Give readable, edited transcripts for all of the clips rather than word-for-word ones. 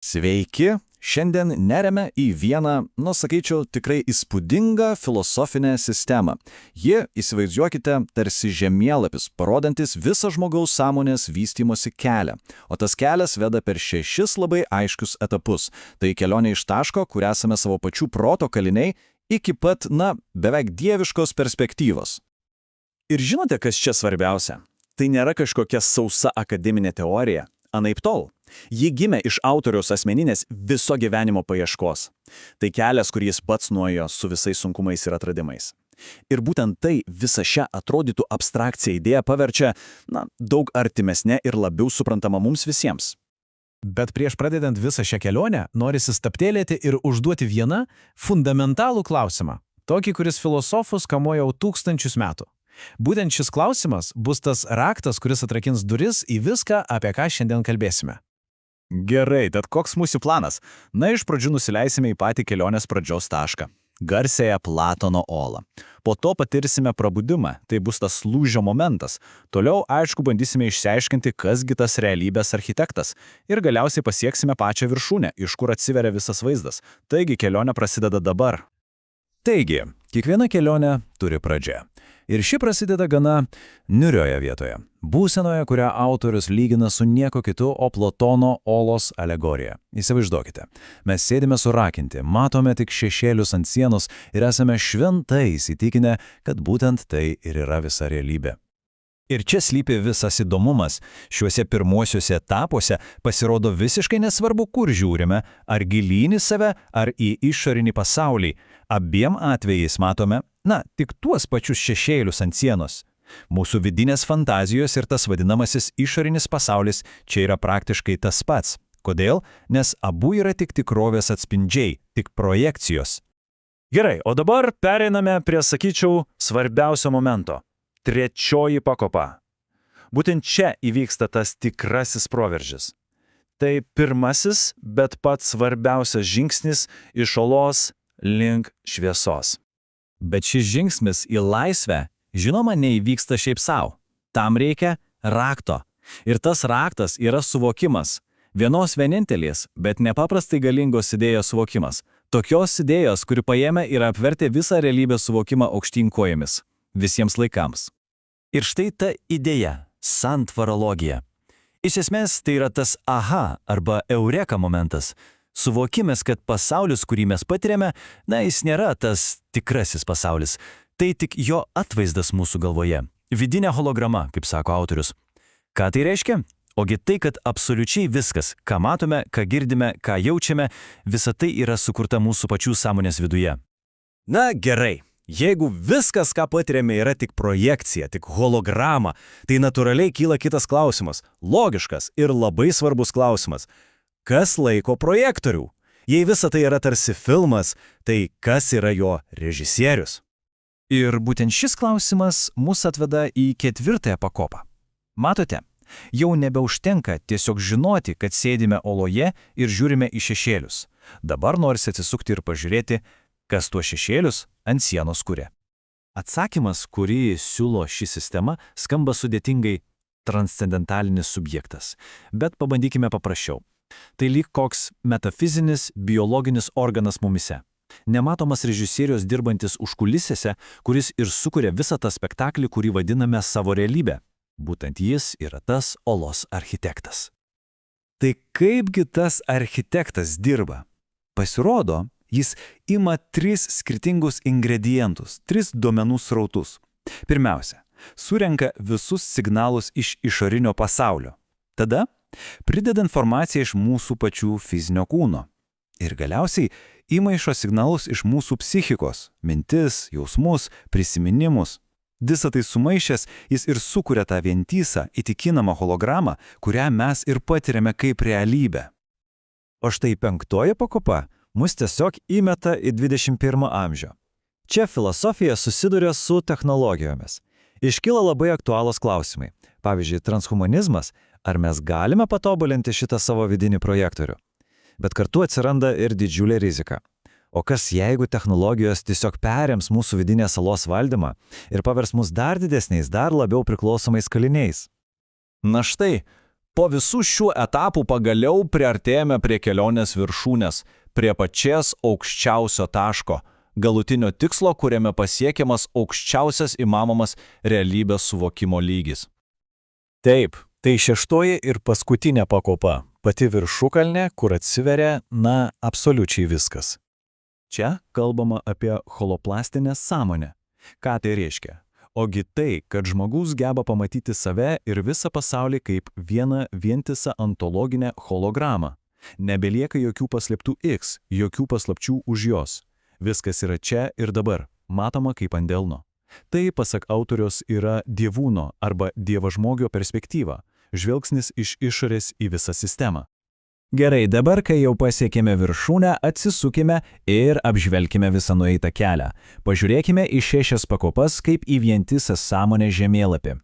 Sveiki! Šiandien nereme į vieną, sakyčiau, tikrai įspūdingą filosofinę sistemą. Ji, įsivaizduokite, tarsi žemėlapis, parodantis visą žmogaus sąmonės vystymosi kelią. O tas kelias veda per 6 labai aiškius etapus. Tai kelionė iš taško, kur esame savo pačių proto kaliniai, iki pat, beveik dieviškos perspektyvos. Ir žinote, kas čia svarbiausia? Tai nėra kažkokia sausa akademinė teorija. Anaiptol. Ji gimė iš autoriaus asmeninės viso gyvenimo paieškos. Tai kelias, kurį jis pats nuėjo su visais sunkumais ir atradimais. Ir būtent tai visą šią atrodytų abstrakciją idėją paverčia, daug artimesnė ir labiau suprantama mums visiems. Bet prieš pradedant visą šią kelionę, norisi stabtelėti ir užduoti vieną fundamentalų klausimą. Tokį, kuris filosofus kamuoja jau tūkstančius metų. Būtent šis klausimas bus tas raktas, kuris atrakins duris į viską, apie ką šiandien kalbėsime. Gerai, tad koks mūsų planas? Iš pradžių nusileisime į patį kelionės pradžios tašką – garsiąją Platono olą. Po to patirsime prabudimą, tai bus tas lūžio momentas. Toliau, aišku, bandysime išsiaiškinti, kasgi tas realybės architektas. Ir galiausiai pasieksime pačią viršūnę, iš kur atsiveria visas vaizdas. Taigi, kelionė prasideda dabar. Taigi, kiekviena kelionė turi pradžią. Ir ši prasideda gana niurioje vietoje. Būsenoje, kurią autorius lygina su nieko kitu, o Platono olos alegorija. Įsivaizduokite, mes sėdime surakinti, matome tik šešėlius ant sienos ir esame šventai įsitikinę, kad būtent tai ir yra visa realybė. Ir čia slypi visas įdomumas. Šiuose pirmuosiuose etapuose pasirodo visiškai nesvarbu, kur žiūrime, ar gilyn į save, ar į išorinį pasaulį. Abiem atvejais matome, tik tuos pačius šešėlius ant sienos. Mūsų vidinės fantazijos ir tas vadinamasis išorinis pasaulis čia yra praktiškai tas pats. Kodėl? Nes abu yra tik tikrovės atspindžiai, tik projekcijos. Gerai, o dabar pereiname prie, sakyčiau, svarbiausio momento. Trečioji pakopa. Būtent čia įvyksta tas tikrasis proveržis. Tai pirmasis, bet pats svarbiausias žingsnis iš olos link šviesos. Bet šis žingsnis į laisvę, žinoma, neįvyksta šiaip sau. Tam reikia rakto. Ir tas raktas yra suvokimas. Vienos vienintelės, bet nepaprastai galingos idėjos suvokimas. Tokios idėjos, kuri paėmė ir apvertė visą realybės suvokimą aukštyn kojomis. Visiems laikams. Ir štai ta idėja – santvarologija. Iš esmės tai yra tas aha arba eureka momentas. Suvokimas, kad pasaulis, kurį mes patiriame, jis nėra tas tikrasis pasaulis. Tai tik jo atvaizdas mūsų galvoje. Vidinė holograma, kaip sako autorius. Ką tai reiškia? Ogi tai, kad absoliučiai viskas, ką matome, ką girdime, ką jaučiame, visa tai yra sukurta mūsų pačių sąmonės viduje. Gerai. Jeigu viskas, ką patiriame, yra tik projekcija, tik holograma, tai natūraliai kyla kitas klausimas, logiškas ir labai svarbus klausimas. Kas laiko projektorių? Jei visa tai yra tarsi filmas, tai kas yra jo režisierius? Ir būtent šis klausimas mus atveda į 4 pakopą. Matote, jau nebeužtenka tiesiog žinoti, kad sėdime oloje ir žiūrime į šešėlius. Dabar norisi atsisukti ir pažiūrėti, kas tuos šešėlius ant sienos kuria. Atsakymas, kurį siūlo ši sistema, skamba sudėtingai transcendentalinis subjektas, bet pabandykime paprasčiau. Tai lyg koks metafizinis, biologinis organas mumise. Nematomas režisierius dirbantis užkulisėse, kuris ir sukuria visą tą spektaklį, kurį vadiname savo realybę. Būtent jis yra tas olos architektas. Tai kaipgi tas architektas dirba? Pasirodo, jis ima 3 skirtingus ingredientus, 3 duomenų srautus. Pirmiausia, surenka visus signalus iš išorinio pasaulio. Tada prideda informaciją iš mūsų pačių fizinio kūno. Ir galiausiai įmaišo signalus iš mūsų psichikos, mintis, jausmus, prisiminimus. Visą tai sumaišęs, jis ir sukuria tą vientisą, įtikinamą hologramą, kurią mes ir patiriame kaip realybę. O štai 5 pakopa mus tiesiog įmeta į 21 amžių. Čia filosofija susiduria su technologijomis. Iškyla labai aktualūs klausimai. Pavyzdžiui, transhumanizmas, ar mes galime patobulinti šitą savo vidinį projektorių? Bet kartu atsiranda ir didžiulė rizika. O kas jeigu technologijos tiesiog perims mūsų vidinės salos valdymą ir pavers mus dar didesniais, dar labiau priklausomais kaliniais? Štai, Po visų šių etapų pagaliau priartėjame prie kelionės viršūnės, prie pačios aukščiausio taško, galutinio tikslo, kuriame pasiekiamas aukščiausias įmanomas realybės suvokimo lygis. Taip, tai šeštoji ir paskutinė pakopa, pati viršukalnė, kur atsiveria, absoliučiai viskas. Čia kalbama apie holoplastinę sąmonę. Ką tai reiškia? Ogi tai, kad žmogus geba pamatyti save ir visą pasaulį kaip vieną vientisą ontologinę hologramą. Nebelieka jokių paslėptų X, jokių paslapčių už jos. Viskas yra čia ir dabar, matoma kaip ant delno. Tai, pasak autorius, yra dievūno arba dievažmogio perspektyva, žvilgsnis iš išorės į visą sistemą. Gerai, dabar, kai jau pasiekėme viršūnę, atsisukime ir apžvelkime visą nueitą kelią. Pažiūrėkime į 6 pakopas kaip į vientisą sąmonę žemėlapį.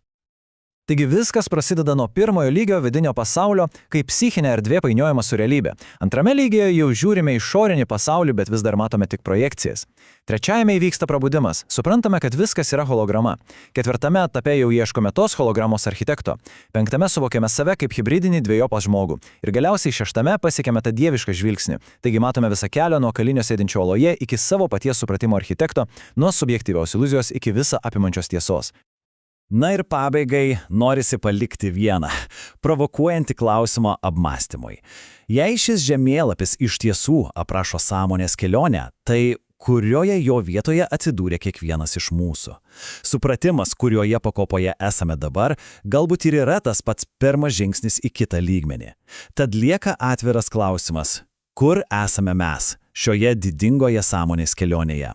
Taigi viskas prasideda nuo pirmojo lygio vidinio pasaulio, kai psichinė erdvė painiojama su realybė. Antrame lygyje jau žiūrime išorinį pasaulį, bet vis dar matome tik projekcijas. Trečiajame įvyksta prabudimas. Suprantame, kad viskas yra holograma. Ketvirtame etape jau ieškome tos hologramos architekto. Penktame suvokiame save kaip hibridinį dviejopą žmogų. Ir galiausiai šeštame pasiekėme tą dievišką žvilgsnį. Taigi matome visą kelią nuo kalinio sėdinčio oloje iki savo paties supratimo architekto, nuo subjektyvios iliuzijos iki visą apimančios tiesos. Na ir pabaigai norisi palikti vieną, provokuojantį klausimą apmąstymui. Jei šis žemėlapis iš tiesų aprašo sąmonės kelionę, tai kurioje jo vietoje atsidūrė kiekvienas iš mūsų? Supratimas, kurioje pakopoje esame dabar, galbūt ir yra tas pats pirmas žingsnis į kitą lygmenį. Tad lieka atviras klausimas, kur esame mes šioje didingoje sąmonės kelionėje?